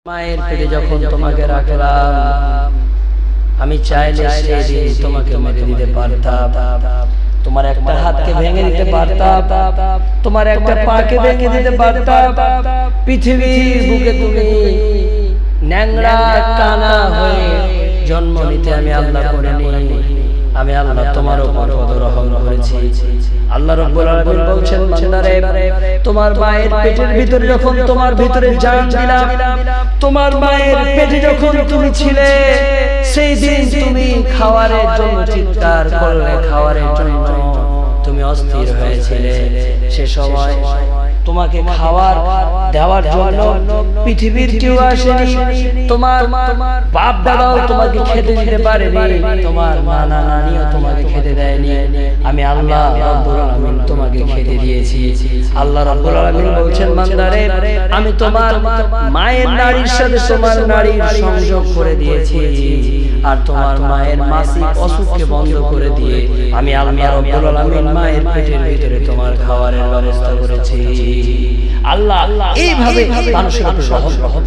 মায়ের পেটে যখন তোমাকে রাখলাম, আমি চাইলে সেদিন তোমাকে মেরে দিতে পারতাম, তোমার একটা হাতকে ভেঙে দিতে পারতাম, তোমার একটা পাকে ভেঙে দিতে পারতাম। পৃথিবীর বুকে তুমি ন্যাংরা কানা হয়ে জন্ম নিতে আমি আল্লাহ করিনি। আমি আল্লাহ তোমার উপর কত রহম করেছি। আল্লাহ রাব্বুল আলামিন বলছেন, বান্দারে তোমার মায়ের পেটের ভিতরে যখন তোমার ভিতরে জান দিলাম, তোমার মায়ের পেটে যখন তুমি ছিলে, সেই দিন তুমি খাওয়ারের জন্য চিৎকার করলে, খাওয়ারের জন্য তুমি অস্থির হয়েছিলে। সে সময় তোমাকে খাবার দেওয়ার জন্য পৃথিবীর কেউ আসেনি, তোমার বাপ দাদাও তোমাকে খেতে দিতে পারেনি, তোমার নানা নানিও তোমাকে খেতে দেয়নি। আমি আল্লাহ রাব্বুল আলামিন তোমাকে খেতে দিয়েছি। আল্লাহ রাব্বুল আলামিন বলছেন, বান্দারে আমি তোমার মায়ের নারীর সাথে তোমার নারীর সংযোগ করে দিয়েছি, আর তোমার মায়ের মাসিক অসুখকে বন্ধ করে দিয়ে আমি আল্লাহ রাব্বুল আলামিন মায়ের পেটের ভিতরে তোমার খাবারের ব্যবস্থা করেছি। আল্লাহ এইভাবে মানুষের উপর রহম।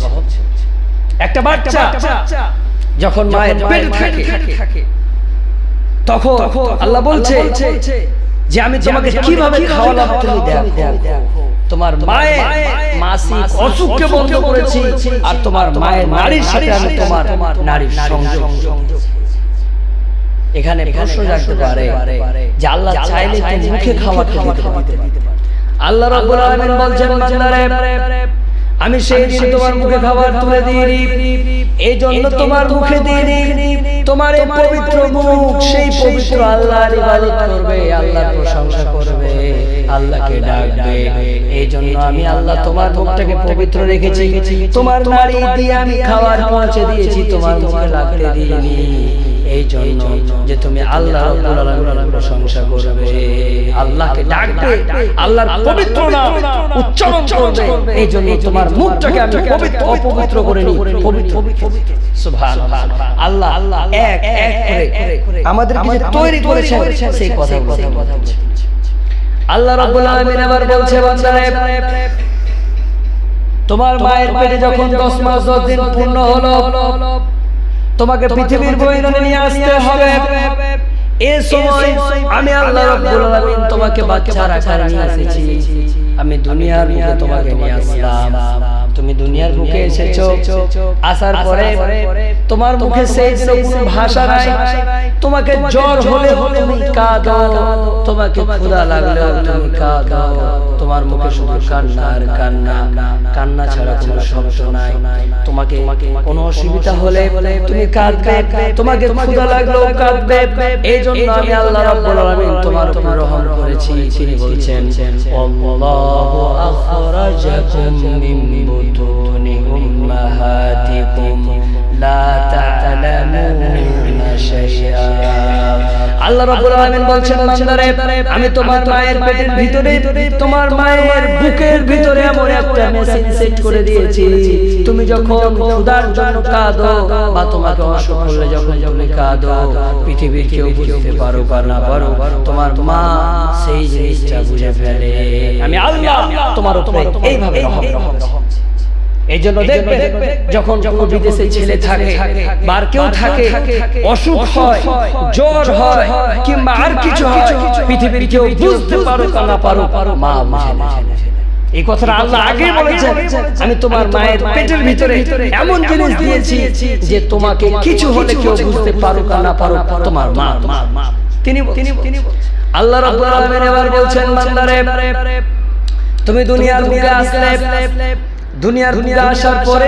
একটা বাচ্চা যখন মায়ের পেটে থাকে, তখন আল্লাহ বলছে যে আমি তোমাকে কিভাবে খাওয়ালাম তুমি দেখো। তোমার মায়ের মাসিক অসুখকে বন্ধ করেছি, আর তোমার মায়ের নারীর সাথে আমি তোমার নারীর সংযোগ। এখানে প্রশ্ন জাগতে পারে যে আল্লাহ চাইলে তো মুখে খাবার দিতে পারতেন। আল্লাহ রাব্বুল আলামিন বলছেন, বান্দারে আমি সেই দিন তোমার মুখে খাবার তুলে দিইনি, এই জন্য তোমার মুখে দিইনি। তোমার এই পবিত্র মুখ সেই পবিত্র আল্লাহর ইবাদত করবে, আল্লাহর প্রশংসা করবে, আল্লাহকে ডাকবে। এই জন্য আমি আল্লাহ তোমার মুখটাকে পবিত্র রেখেছি, তোমার নারী দিয়ে আমি খাবার পৌঁছে দিয়েছি, তোমার মুখে লাগতে দিইনি। এই জন্য যে তুমি আল্লাহ রাব্বুল আলামিনের প্রশংসা করবে, আল্লাহকে ডাকবে, আল্লাহর পবিত্র নাম উচ্চারণ করবে। এই জন্য তোমার মুখটাকে আমি পবিত্র অপবিত্র করে নি, পবিত্র। সুবহানাল্লাহ। আল্লাহ এক এক করে আমাদেরকে যে তৈরি করেছেন সেই কথা বলছে। আল্লাহ রাব্বুল আলামিন আবার বলছে, বান্দারে তোমার মায়ের পেটে যখন 10 মাস 10 দিন পূর্ণ হলো, তোমাকে পৃথিবীর বহিরে নিয়ে আসতে হবে। এই সময় আমি আল্লাহ রাব্বুল আলামিন তোমাকে বাচ্চার আকারে নিয়ে এসেছি, আমি দুনিয়ার বুকে তোমাকে নিয়ে আসলাম। তুমি দুনিয়ার বুকে এসেছো, আসার পরে তোমার মুখে সেই কোনো ভাষা নাই, তোমাকে জ্বর হলে তুমি কাঁদো, তোমাকে ক্ষুধা লাগলে তুমি কাঁদো, তোমার মুখে শুধু কান্না আর কান্না, কান্না ছাড়া কোনো শব্দ নাই। তোমাকে কোনো অসুবিধা হলে তুমি কাঁদবে, তোমাকে ক্ষুধা লাগলেও কাঁদবে। এই জন্য আমি আল্লাহ রাব্বুল আলামিন তোমার উপর রহম করেছি। তিনি বলছেন, আল্লাহু আখরাজাকুম মিন বুতুনি উম্মাহাতিকুম লা তা'লামুনা শাইআ। আল্লাহ রাব্বুল আলামিন বলছেন, বান্দারে আমি তোমার মায়ের পেটের ভিতরে, তোমার মায়ের বুকের ভিতরে এমন একটা মেশিন সেট করে দিয়েছি, তুমি যখন ক্ষুধার জন্য কাঁদো বা তোমাকে অসুখ হলে যখন তুমি কাঁদো, পৃথিবীর কেউ বুঝতে পারো বা না পারো, তোমার মা সেই জিনিসটা বুঝে ফেলে। আমি আল্লাহ তোমার উপরে এইভাবে রহম। এই জন্য দেখবে যখন বিদেশে ছেলে থাকে বা কেউ থাকে, অসুখ হয়, জ্বর হয় কিংবা আর কিছু হয়, পৃথিবীর কেউ বুঝতে পারো বা না পারো, মা বুঝে। এই কথাটা আল্লাহ আগে বলেছেন, আমি তোমার মায়ের পেটের ভিতরে এমন জিনিস দিয়েছি যে তোমাকে কিছু হলে কেউ বুঝতে পারো বা না পারো, তোমার মা। তিনি আল্লাহ রাব্বুল আলামিন এবার বলছেন, বান্দারে তুমি দুনিয়ার বুকে আসলে, দুনিয়ার বুকে আসার পরে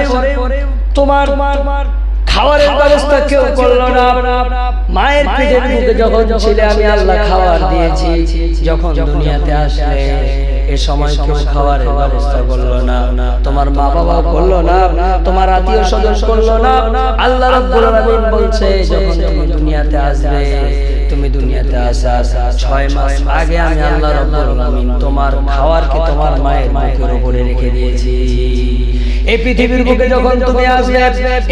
তোমার খাবারের ব্যবস্থা কেউ করলো না। মায়ের পেটের বুকে যখন ছিলে আমি আল্লাহ খাবার দিয়েছি, যখন দুনিয়াতে আসলে এ সময় কেউ খাবারের ব্যবস্থা করলো না, তোমার মা বাবা করলো না, তোমার আত্মীয় স্বজন করলো না। আল্লাহ রাব্বুল আলামিন বলছে, যখন তুমি দুনিয়াতে আসবে, তুমি দুনিয়াতে আসার 6 মাস আগে আমি আল্লাহ রাব্বুল আলামিন তোমার খাবারকে তোমার মায়ের মুখের উপরে রেখে দিয়েছি। এই পৃথিবীর বুকে যখন তুমি আসবে,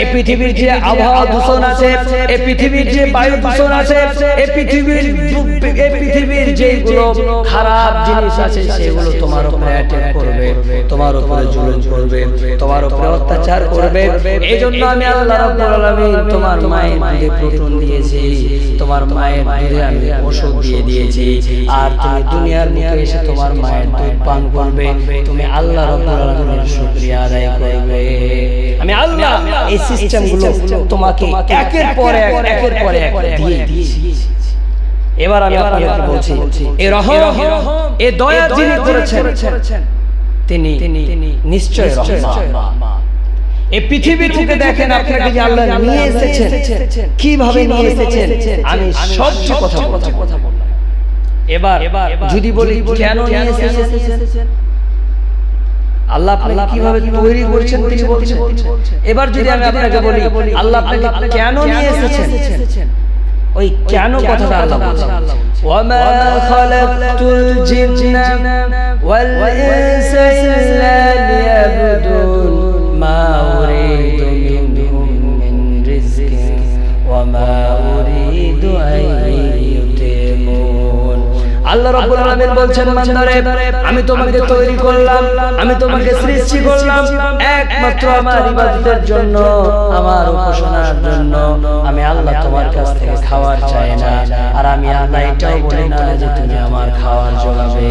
এই পৃথিবীর যে আবহাওয়া দূষণ আছে, এই পৃথিবীর যে বায়ু দূষণ আছে, এই পৃথিবীর যেগুলো খারাপ জিনিস আছে সেগুলো তোমার উপরে অ্যাটাক করবে, তোমার উপরে জুলুম করবে, তোমার উপরে অত্যাচার করবে। এই জন্য আমি আল্লাহ রাব্বুল আলামিন তোমার মায়ের দুধে প্রোটিন দিয়েছি, তোমার মায়ের দুধে আমি ওষুধ দিয়ে দিয়েছি। আর তুমি দুনিয়ার মুখে এসে তোমার মায়ের দুধ পান করবে, তুমি আল্লাহ রাব্বুল আলামিনের শুকরিয়া আদায় করবে। আমি আল্লাহ এই সিস্টেমগুলো তোমাকে একের পর এক দিয়ে দিয়েছি। এবার আমি আপনাকে বলছি, এই রহম এই দয়া যিনি করেছেন তিনি নিশ্চয় রহমান। এই পৃথিবীর বুকে দেখেন আপনাকে যে আল্লাহ নিয়ে এসেছেন, কিভাবে নিয়ে এসেছেন আমি সবচেয়ে কথা বললাম। এবার যদি বলি কেন নিয়ে এসেছেন, আল্লাহ আপনাকে কিভাবে তৈরি করেছেন তিনি বলছেন। এবার যদি আমি আপনাকে বলি আল্লাহ আপনাকে কেন নিয়ে এসেছেন, ওই কেন কথাটা আল্লাহ বলছেন, ওয়ামা খালাকতুল জিন্না ওয়াল ইনসা ইল্লা লিয়াবুদুন মা উরিদু মিনহুম মিন রিজকিন ওয়ামা উরিদু আন ইউতিমুন। আল্লাহ রাব্বুল আলামিন বলছেন, বান্দারে আমি তোমাকে তৈরি করলাম, আমি তোমাকে সৃষ্টি করলাম একমাত্র আমার ইবাদতের জন্য, আমার উপাসনার জন্য। আমি আল্লাহ তোমার কাছ থেকে খাওয়ার চাই না, আর আমি আল্লাহ এটাও বলি না যে তুমি আমার খাওয়ার যোগাবে।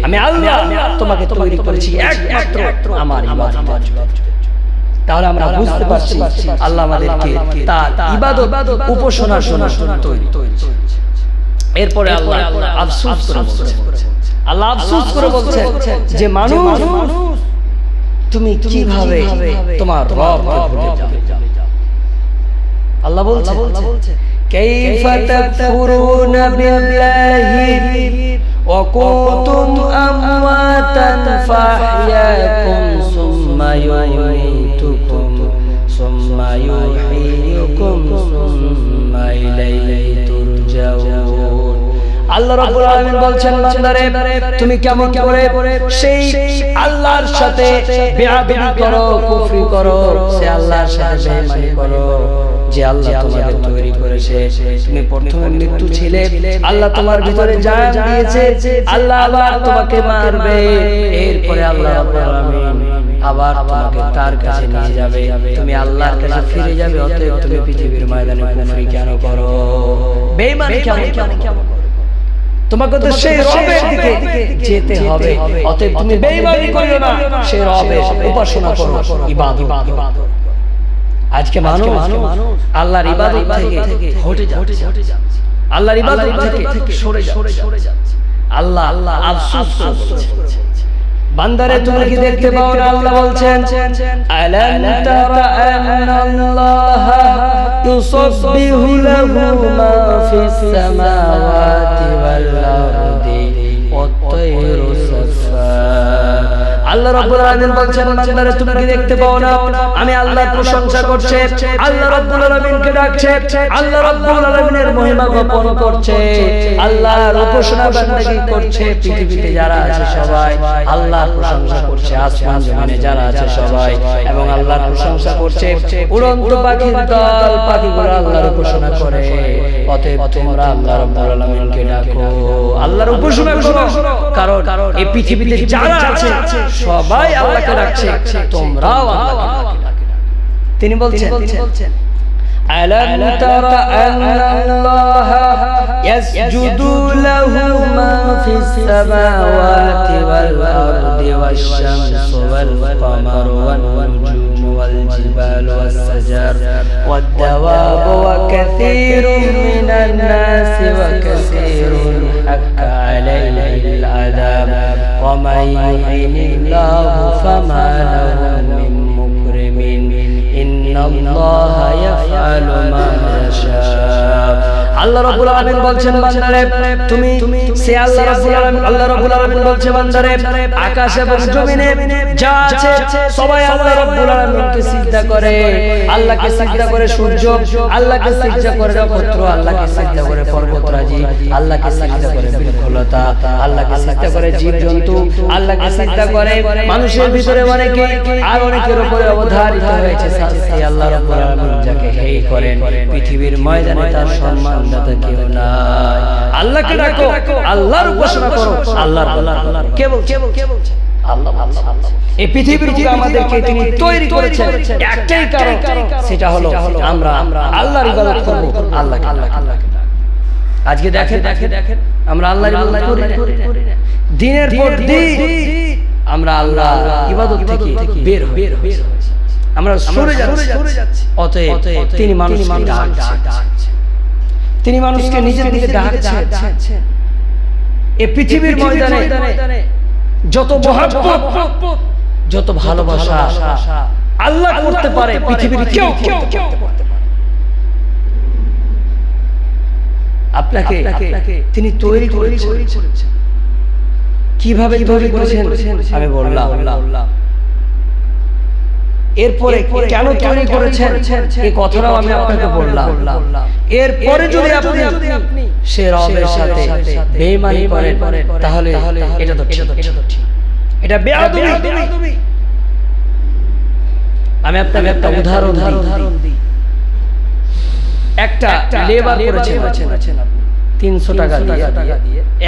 আমি আল্লাহ তোমাকে তৈরি করেছি একমাত্র আমার ইবাদতের জন্য। তাহলে আমরা বুঝতে পারছি আল্লাহ আমাদেরকে তার ইবাদত উপাসনার জন্য তৈরি করেছে। এরপরে আল্লাহ আফসোস করে বলছেন যে মানুষ তুমি কিভাবে তোমার রবকে ভুলে যাবে। আল্লাহ বলছেন কাইফা তাকফুরুনা বিল্লাহি ওয়া কুনতুম আমওয়াতান ফাহইয়াকুম সুম্মা ইউমীতুকুম সুম্মা ইউহয়িকুম সুম্মা ইলাইহি তুরজাউন। আল্লাহ রাব্বুল আলামিন বলছেন, বান্দারে তুমি কেমন করে সেই আল্লাহর সাথে বেয়াদবি করো, কুফরি করো, সে আল্লাহর সাথে বেঈমানি করো যে আল্লাহ তোমাকে তৈরি করেছে। তুমি প্রথমে মৃত্যু ছিলে, আল্লাহ তোমার ভিতরে জান দিয়েছে, আল্লাহ আবার তোমাকে মারবে। এরপরে আল্লাহ রাব্বুল আলামিন আবার তোমাকে তার কাছে নিয়ে যাবে, তুমি আল্লাহর কাছে ফিরে যাবে। অতএব তুমি পৃথিবীর ময়দানে কুফরি কেন করো, বেঈমানি কেন করো? তোমাকে তো সেই রবের দিকে যেতে হবে। অতএব তুমি বেঈমানি করিও না, সেই রবের উপাসনা করো, ইবাদত। আজকে মানুষ আল্লাহর ইবাদত থেকে হটে যাচ্ছে, আল্লাহর ইবাদত থেকে সরে যাচ্ছে। আল্লাহ আফসোস করছে, বান্দারে তুমি কি দেখতে পাও না? আল্লাহ বলছেন আলাম তারা আন্নাল্লাহা ইউসাব্বিহু লাহু মা ফিস সামাওয়াতি ওয়াল আরদি ওয়াত-তায়রু সাফা। আল্লাহ রাব্বুল আলামিন বলছেন, বান্দারে তুমি কি দেখতে পাও না? আমি আল্লাহর প্রশংসা করছে, আল্লাহ রাব্বুল আলামিনকে ডাকছে, আল্লাহ রাব্বুল আলামিনের মহিমা জ্ঞাপন করছে, আল্লাহর উপাসনা বান্দাগি করছে। পৃথিবীতে যারা আছে সবাই আল্লাহর প্রশংসা করছে, আসমান জমিনে যারা আছে সবাই, এবং আল্লাহর প্রশংসা করছে। উড়ন্ত পাখির দল, পাখিগুলো আল্লাহর উপাসনা করে। অতএব তোমরা আল্লাহ রাব্বুল আলামিনকে ডাকো, আল্লাহর উপাসনা করো, কারণ এই পৃথিবীতে যারা আছে সবাই আল্লাহকে ডাকছে, তোমরাও আল্লাহকে ডাকো। তিনি বলছেন আলাম তারা আন্নাল্লাহা ইয়াসজুদু লাহু মা ফিস সামাওয়াতি ওয়াল আরদি ওয়াশ-শামসু ওয়াল কামারু ওয়ান নুজুমু ওয়াল জিবালু ওয়াস-শাজার ওয়াদ-দাওয়াবু ওয়া কাসীরুম মিনান নাসি ওয়া কাসীরুন হাক্কা আলাইহিল আযাব ওয়া মান ইউহিনিল্লাহু ফামা লাহু মিন মুকরিমিন ইন্নাল্লাহা ইয়াফআলু মা ইয়াশা। আল্লাহ রাব্বুল আলামিন বলছেন, বান্দারে তুমি সে আল্লাহ রাব্বুল আলামিন বলছে, বান্দারে আকাশ এবং জমিনে যা আছে সবাই আল্লাহ রাব্বুল আলামিনকে সিজদা করে, আল্লাহকে সিজদা করে সূর্য, আল্লাহকে সিজদা করে নক্ষত্র, আল্লাহকে সিজদা করে পর্বতরাজি, আল্লাহকে সিজদা করে বৃক্ষলতা, আল্লাহকে সিজদা করে জীবজন্তু, আল্লাহকে সিজদা করে মানুষের ভিতরে অনেকে, আর অনেকের উপরে অবধারিত হয়েছে শাস্তি। আল্লাহ রাব্বুল আলামিন যাকে হেয় করেন, পৃথিবীর ময়দানে তার সম্মানদাতা কেউ নাই। আল্লাহকে ডাকো, আল্লাহর উপাসনা করো। আল্লাহ কে বলছে? আল্লাহ। এই পৃথিবীর উপরে আমাদেরকে তিনি তৈরি করেছেন একটাই কারণ, সেটা হলো আমরা আল্লাহর ইবাদত করব, আল্লাহকে। আজকে দেখেন আমরা আল্লাহর ইবাদত করি না, দিনের পর দিন আমরা আল্লাহর ইবাদত থেকে বের হয়ে আমরা সরে যাচ্ছি। অতএব তিনি মানুষকে ডাকছেন, তিনি মানুষকে নিজের দিকে ডাকছেন। এই পৃথিবীর ময়দানে যত মহব্বত, যত ভালোবাসা আল্লাহ করতে পারে, পৃথিবীর কেউ করতে পারে। আপনাকে তিনি তৈরি করেছেন। কিভাবে তৈরি করেছেন আমি বললাম। এরপরে কেন তৈরি করেছেন এই কথাটাও আমি আপনাকে বললাম। এরপরে যদি আপনি সে রবের সাথে বেঈমানি করেন, তাহলে এটা তো ঠিক, এটা বেয়াদবি। আমি আপনাকে একটা উদাহরণ দিই। একটা লেবার করেছেন 300 টাকা দিয়ে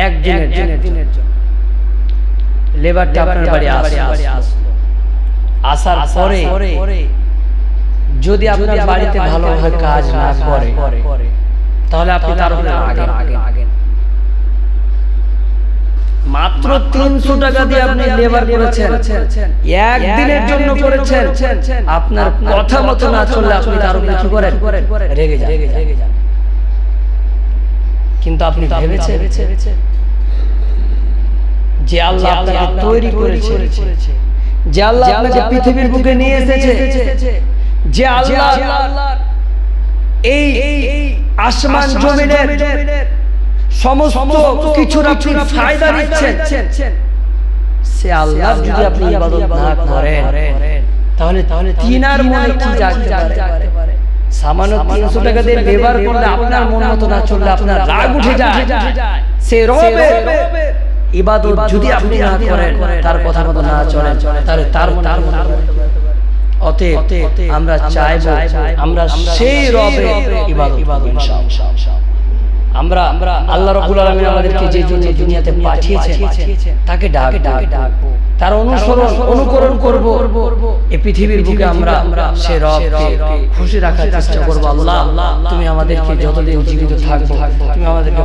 একদিনের জন্য। লেবারটা আপনার বাড়ি আসলো, আসার পরে যদি আপনার বাড়িতে ভালোভাবে কাজ না করে, তাহলে আপনি তার উপরে আগেন। মাত্র 300 টাকা দিয়ে আপনি লেবার করেছেন, একদিনের জন্য করেছেন। আপনার কথা মতো না চললে আপনি তার উপরে কি করেন? রেগে যান। কিন্তু আপনি ভেবেছেন যে আল্লাহ আপনাকে তৈরি করেছে, যে আল্লাহ আপনাকে পৃথিবীর বুকে নিয়ে এসেছে, যে আল্লাহ এই আসমান জমিনের সমস্ত কিছুর আপনি ফায়দা নিচ্ছেন, সে আল্লাহ যদি আপনি ইবাদত না করেন, তাহলে তিনার মনে কি জাগতে পারে? সামান্য 300 টাকা দিয়ে লেবার করলে আপনার মন মতো না চললে আপনার রাগ উঠে যায়। সে রবের ইবাদত যদি আপনি না করেন, তার কথা মতো না চলেন, তাহলে তার মনে অতএব আমরা চাইবো আমরা সেই রবের ইবাদত করব ইনশাআল্লাহ। আমরা আল্লাহ রাব্বুল আলামিন আমাদেরকে যে দুনিয়াতে পাঠিয়েছেন তাকে ডাকবো, তার অনুকরণ করব। এই পৃথিবীর বুকে আমরা সে রবকে খুশি রাখার চেষ্টা করব। আল্লাহ, তুমি আমাদেরকে যতদিন জীবিত থাকবো, তুমি আমাদেরকে